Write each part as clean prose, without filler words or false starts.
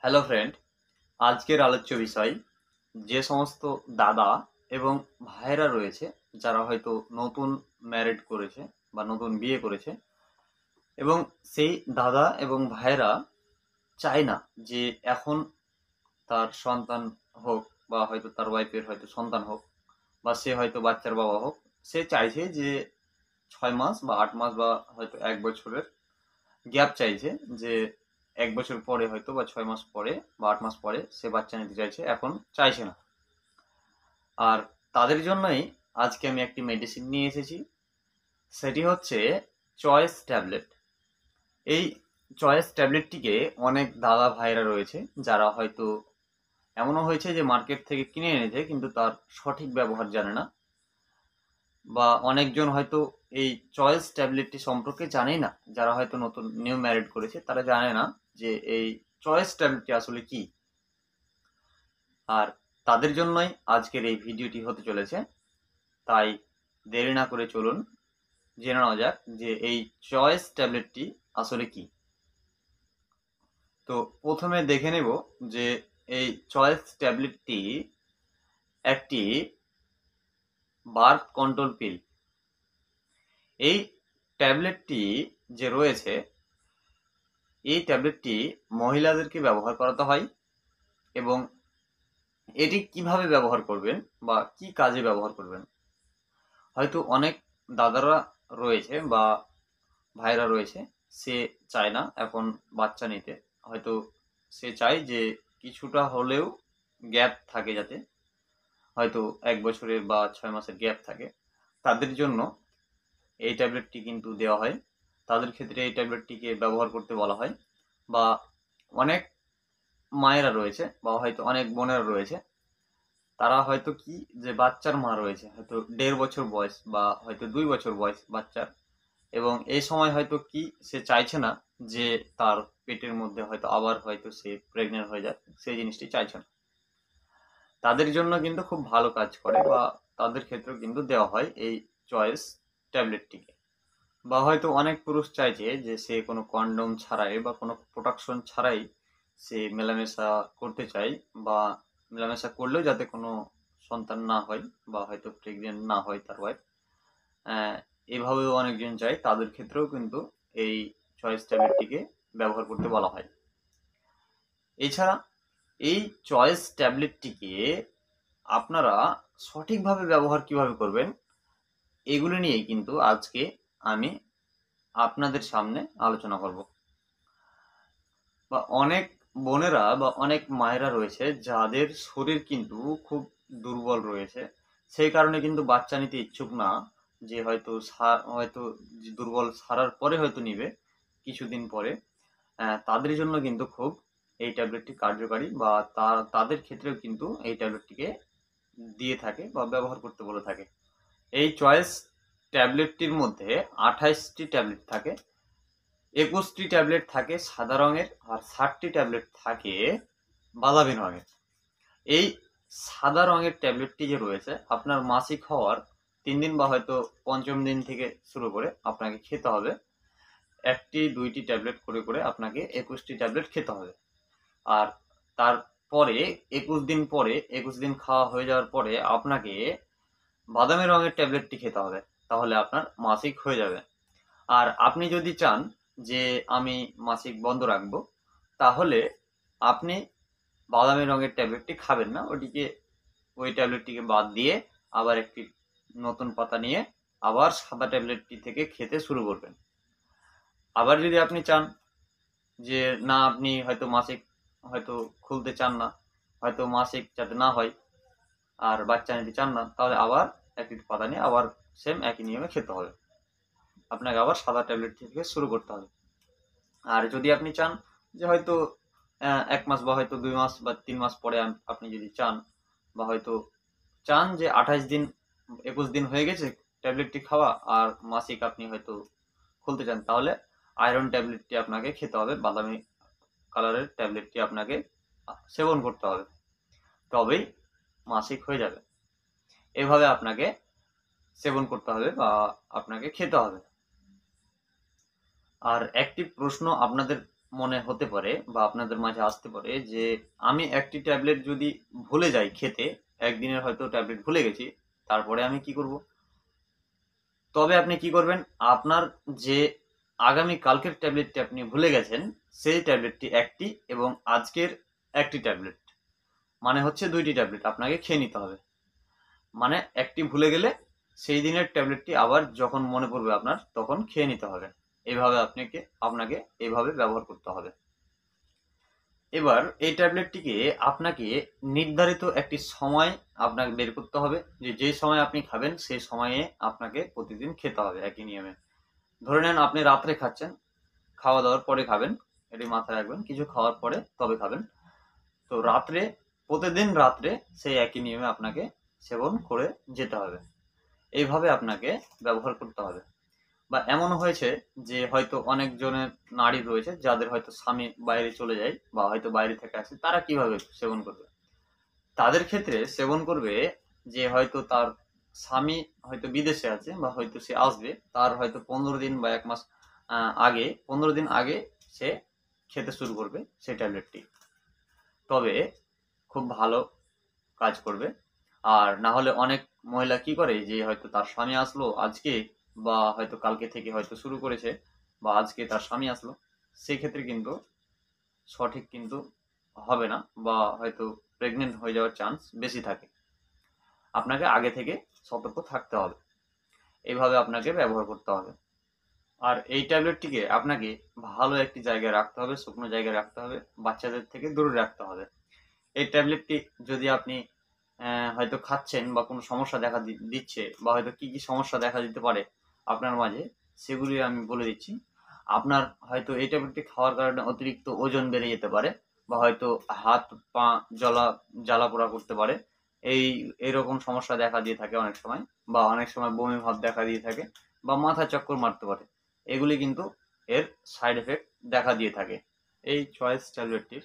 Hello friend, আজকের আলোচ্য বিষয় যে সমস্ত দাদা এবং ভাইয়েরা রয়েছে যারা হয়তো নতুন ম্যারিড করেছে বা নতুন বিয়ে করেছে এবং সেই দাদা এবং ভাইয়েরা চায় না যে এখন তার সন্তান হোক বা হয়তো তার ওয়াইফের হয়তো সন্তান হোক বা সে হয়তো বাচ্চার বাবা হোক। সে চাইছে যে 6 মাস বা 8 মাস বা হয়তো 1 বছরের গ্যাপ চাইছে, যে 1 বছর পরে হয়তো বা 6 মাস পরে বা 8 মাস পরে সে বাচ্চা নিতে চাইছে, এখন চাইছে না। আর তাদের জন্যই আজকে আমি একটি মেডিসিন নিয়ে এসেছি, সেটি হচ্ছে চয়েস ট্যাবলেট। এই চয়েস ট্যাবলেটটিকে অনেক দাদা ভাইরা রয়েছে যারা হয়তো এমনও হয়েছে যে মার্কেট থেকে কিনে এনেছে কিন্তু তার সঠিক ব্যবহার জানে না, বা অনেকজন হয়তো এই চয়েস ট্যাবলেটটি সম্পর্কে জানেই না। যারা হয়তো নতুন নিউ ম্যারিড করেছে তারা জানে না যে এই চয়েস ট্যাবলেটটি আসলে কি। আর তাদের জন্যই আজকের এই ভিডিওটি হতে চলেছে। তাই দেরি না করে চলুন জেনে নেওয়া যাক যে এই চয়েস ট্যাবলেটটি আসলে কি। তো প্রথমে দেখে নেব যে এই চয়েস ট্যাবলেটটি একটি বার্থ কন্ট্রোল পিল। এই ট্যাবলেটটি যে রয়েছে, এই ট্যাবলেটটি মহিলাদেরকে ব্যবহার করাতে হয় এবং এটি কিভাবে ব্যবহার করবেন বা কি কাজে ব্যবহার করবেন। হয়তো অনেক দাদারা রয়েছে বা ভাইরা রয়েছে, সে চায় না এখন বাচ্চা নিতে। হয়তো সে চায় যে কিছুটা হলেও গ্যাপ থাকে, যাতে হয়তো 1 বছরের বা 6 মাসের গ্যাপ থাকে। তাদের জন্য এই ট্যাবলেটটি কিন্তু দেওয়া হয়। তাদের ক্ষেত্রে এই ট্যাবলেটটিকে ব্যবহার করতে বলা হয়। বা অনেক মায়েরা রয়েছে বা হয়তো অনেক বোনেরা রয়েছে, তারা হয়তো কি, যে বাচ্চার মা রয়েছে, হয়তো 1.5 বছর বয়স বা হয়তো 2 বছর বয়স বাচ্চার, এবং এই সময় হয়তো কি সে চাইছে না যে তার পেটের মধ্যে হয়তো আবার হয়তো সে প্রেগনেন্ট হয়ে যায়, সেই জিনিসটি চাইছে না। তাদের জন্য কিন্তু খুব ভালো কাজ করে, বা তাদের ক্ষেত্রেও কিন্তু দেওয়া হয় এই চয়েস ট্যাবলেটটিকে। বা হয়তো অনেক পুরুষ চাইছে যে সে কোনো কন্ডম ছাড়াই বা কোনো প্রোটেকশন ছাড়াই সে মেলামেশা করতে চায়, বা মেলামেশা করলেও যাতে কোনো সন্তান না হয় বা হয়তো প্রেগনেন্ট না হয় তার ওয়াইফ। এভাবেও অনেকজন চায়, তাদের ক্ষেত্রেও কিন্তু এই চয়েস ট্যাবলেটটিকে ব্যবহার করতে বলা হয়। এছাড়া এই চয়েস ট্যাবলেটটিকে আপনারা সঠিকভাবে ব্যবহার কিভাবে করবেন, এগুলো নিয়েই কিন্তু আজকে আমি আপনাদের সামনে আলোচনা করব। বা অনেক বোনেরা বা অনেক মায়েরা রয়েছে যাদের শরীর কিন্তু খুব দুর্বল রয়েছে, সেই কারণে কিন্তু বাচ্চা নিতে ইচ্ছুক না। যে হয়তো হয়তো যে দুর্বল সারার পরে হয়তো নিবে কিছুদিন পরে, তাদের জন্য কিন্তু খুব এই ট্যাবলেটটি কার্যকারী, বা তাদের ক্ষেত্রেও কিন্তু এই ট্যাবলেটটিকে দিয়ে থাকে বা ব্যবহার করতে বলে থাকে। এই চয়েস ট্যাবলেটটির মধ্যে 28টি ট্যাবলেট থাকে, 21টি ট্যাবলেট থাকে সাদা রঙের, আর 60টি ট্যাবলেট থাকে বাদামি রঙের। এই সাদা রঙের ট্যাবলেটটি যে রয়েছে, আপনার মাসিক হওয়ার 3 দিন বা হয়তো পঞ্চম দিন থেকে শুরু করে আপনাকে খেতে হবে। একটি দুইটি ট্যাবলেট করে করে আপনাকে 21টি ট্যাবলেট খেতে হবে। আর তারপরে 21 দিন পরে, 21 দিন খাওয়া হয়ে যাওয়ার পরে আপনাকে বাদামি রঙের ট্যাবলেটটি খেতে হবে, তাহলে আপনার মাসিক হয়ে যাবে। আর আপনি যদি চান যে আমি মাসিক বন্ধ রাখবো, তাহলে আপনি বাদামি রঙের ট্যাবলেটটি খাবেন না, ওই ট্যাবলেটটিকে বাদ দিয়ে আবার একটি নতুন পাতা নিয়ে আবার সাদা ট্যাবলেটটি থেকে খেতে শুরু করবেন। আবার যদি আপনি চান যে না, আপনি হয়তো মাসিক হয়তো খুলতে চান না, হয়তো মাসিক যাতে না হয় আর বাচ্চা নিতে চান না, তাহলে আবার একটি পাতা নিয়ে আবার সেম একই নিয়মে খেতে হবে। আপনাকে আবার সাদা ট্যাবলেট থেকে শুরু করতে হবে। আর যদি আপনি চান যে হয়তো 1 মাস বা হয়তো 2 মাস বা 3 মাস পরে আপনি যদি চান, বা হয়তো চান যে 28 দিন 21 দিন হয়ে গেছে ট্যাবলেটটি খাওয়া আর মাসিক আপনি হয়তো খুলতে চান, তাহলে আয়রন ট্যাবলেটটি আপনাকে খেতে হবে, বাদামি কালারের ট্যাবলেটটি আপনাকে সেবন করতে হবে, তবেই মাসিক হয়ে যাবে। এভাবে আপনাকে সেবন করতে হবে বা আপনাকে খেতে হবে। আর একটি প্রশ্ন আপনাদের মনে হতে পারে বা আপনাদের মাঝে আসতে পারে যে আমি একটি ট্যাবলেট যদি ভুলে যাই খেতে, একদিনের হয়তো ট্যাবলেট ভুলে গেছি, তারপরে আমি কি করব? তবে আপনি কি করবেন, আপনার যে আগামী কালকের ট্যাবলেটটি আপনি ভুলে গেছেন, সেই ট্যাবলেটটি একটি এবং আজকের একটি ট্যাবলেট, মানে হচ্ছে 2টি ট্যাবলেট আপনাকে খেয়ে নিতে হবে। মানে একটি ভুলে গেলে সেই দিনের ট্যাবলেটটি আবার যখন মনে পড়বে আপনার, তখন খেয়ে নিতে হবে। এইভাবে আপনাকে এইভাবে ব্যবহার করতে হবে। এবার এই ট্যাবলেটটিকে আপনাকে নির্ধারিত একটি সময় আপনাকে বের করতে হবে, যে সময় আপনি খাবেন সেই সময়ে আপনাকে প্রতিদিন খেতে হবে একই নিয়মে। ধরে নেন আপনি রাত্রে খাচ্ছেন, খাওয়া দাওয়ার পরে খাবেন, এটি মাথায় রাখবেন, কিছু খাওয়ার পরে তবে খাবেন। তো প্রতিদিন রাত্রে সেই একই নিয়মে আপনাকে সেবন করে যেতে হবে। এইভাবে আপনাকে ব্যবহার করতে হবে। বা এমন হয়েছে যে হয়তো অনেকজনের নারী রয়েছে যাদের হয়তো স্বামী বাইরে চলে যায় বা হয়তো বাইরে থেকে আসে, তারা কিভাবে সেবন করবে? তাদের ক্ষেত্রে সেবন করবে যে হয়তো তার স্বামী হয়তো বিদেশে আছে বা হয়তো সে আসবে, তার হয়তো 15 দিন বা 1 মাস আগে, 15 দিন আগে সে খেতে শুরু করবে সেই ট্যাবলেটটি। তবে খুব ভালো কাজ করবে। আর না হলে অনেক মহিলা কি করে যে হয়তো তার স্বামী আসলো আজকে বা হয়তো কালকে থেকে হয়তো শুরু করেছে বা আজকে তার স্বামী আসলো, সেক্ষেত্রে কিন্তু সঠিক কিন্তু হবে না বা হয়তো প্রেগনেন্ট হয়ে যাওয়ার চান্স বেশি থাকে। আপনাকে আগে থেকে সতর্ক থাকতে হবে। এইভাবে আপনাকে ব্যবহার করতে হবে। আর এই ট্যাবলেটটিকে আপনাকে ভালো একটি জায়গায় রাখতে হবে, শুকনো জায়গায় রাখতে হবে, বাচ্চাদের থেকে দূরে রাখতে হবে। এই ট্যাবলেটটি যদি আপনি হয়তো খাচ্ছেন বা কোনো সমস্যা দেখা দিচ্ছে বা হয়তো কি কি সমস্যা দেখা দিতে পারে আপনার মাঝে, সেগুলি আমি বলে দিচ্ছি। আপনার হয়তো এই ট্যাবলেটটি খাওয়ার কারণে অতিরিক্ত ওজন বেড়ে যেতে পারে বা হয়তো হাত পা জ্বালা পোড়া করতে পারে। এইরকম সমস্যা দেখা দিয়ে থাকে অনেক সময়, বা অনেক সময় বমি ভাব দেখা দিয়ে থাকে বা মাথা চক্কর মারতে পারে। এগুলি কিন্তু এর সাইড এফেক্ট দেখা দিয়ে থাকে। এই চয়েস ট্যাবলেটটির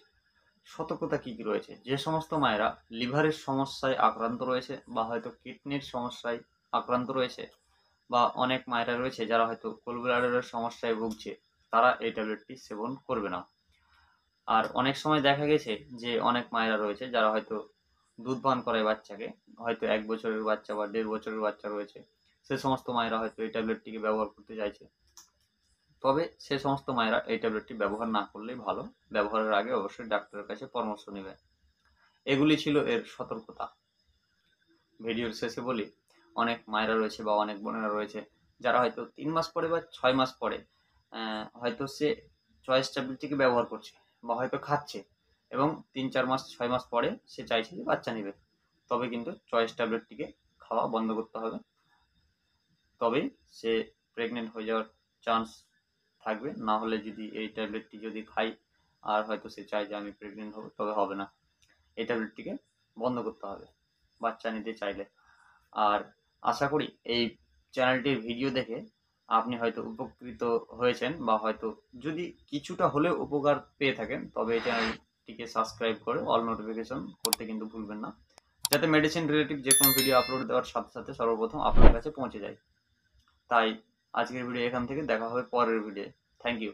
সতর্কতা কি কি রয়েছে? যে সমস্ত মায়েরা লিভারের সমস্যায় আক্রান্ত রয়েছে বা হয়তো কিডনির সমস্যায় আক্রান্ত রয়েছে, বা অনেক মায়েরা রয়েছে যারা হয়তো কোলব্লাডারের সমস্যায় ভুগছে, তারা এই ট্যাবলেটটি সেবন করবে না। আর অনেক সময় দেখা গেছে যে অনেক মায়েরা রয়েছে যারা হয়তো দুধ পান করায় বাচ্চাকে, হয়তো 1 বছরের বাচ্চা বা 1.5 বছরের বাচ্চা রয়েছে, সে সমস্ত মায়েরা হয়তো এই ট্যাবলেটটিকে ব্যবহার করতে চাইছে। তবে সে সমস্ত মায়েরা এই ট্যাবলেটটি ব্যবহার না করলেই ভালো। ব্যবহারের আগে অবশ্যই ডাক্তারের কাছে পরামর্শ নেবে। এগুলি ছিল এর সতর্কতা। ভিডিওর শেষে বলি, অনেক মায়েরা রয়েছে বা অনেক বোনেরা রয়েছে যারা হয়তো 3 মাস পরে বা 6 মাস পরে হয়তো সে চয়েস ট্যাবলেটটিকে ব্যবহার করছে বা হয়তো খাচ্ছে, এবং 3-4 মাস 6 মাস পরে সে চাইছে যে বাচ্চা নেবে। তবে কিন্তু চয়েস ট্যাবলেটটিকে খাওয়া বন্ধ করতে হবে। তবেই সে প্রেগনেন্ট হয়ে যাওয়ার চান্স থাকবে। না হলে যদি এই ট্যাবলেটটি যদি খাই আর হয়তো সে চায় যে আমি প্রেগনেন্ট হব, তবে হবে না। এই ট্যাবলেটটিকে বন্ধ করতে হবে বাচ্চা নিতে চাইলে। আর আশা করি এই চ্যানেলটির ভিডিও দেখে আপনি হয়তো উপকৃত হয়েছেন বা হয়তো যদি কিছুটা হলেও উপকার পেয়ে থাকেন, তবে এই চ্যানেলটিকে সাবস্ক্রাইব করে অল নোটিফিকেশন করতে কিন্তু ভুলবেন না, যাতে মেডিসিন রিলেটিভ যে কোনো ভিডিও আপলোড দেওয়ার সাথে সাথে সর্বপ্রথম আপনার কাছে পৌঁছে যায়। তাই আজকের ভিডিও এখান থেকে, দেখা হবে পরের ভিডিও। Thank you.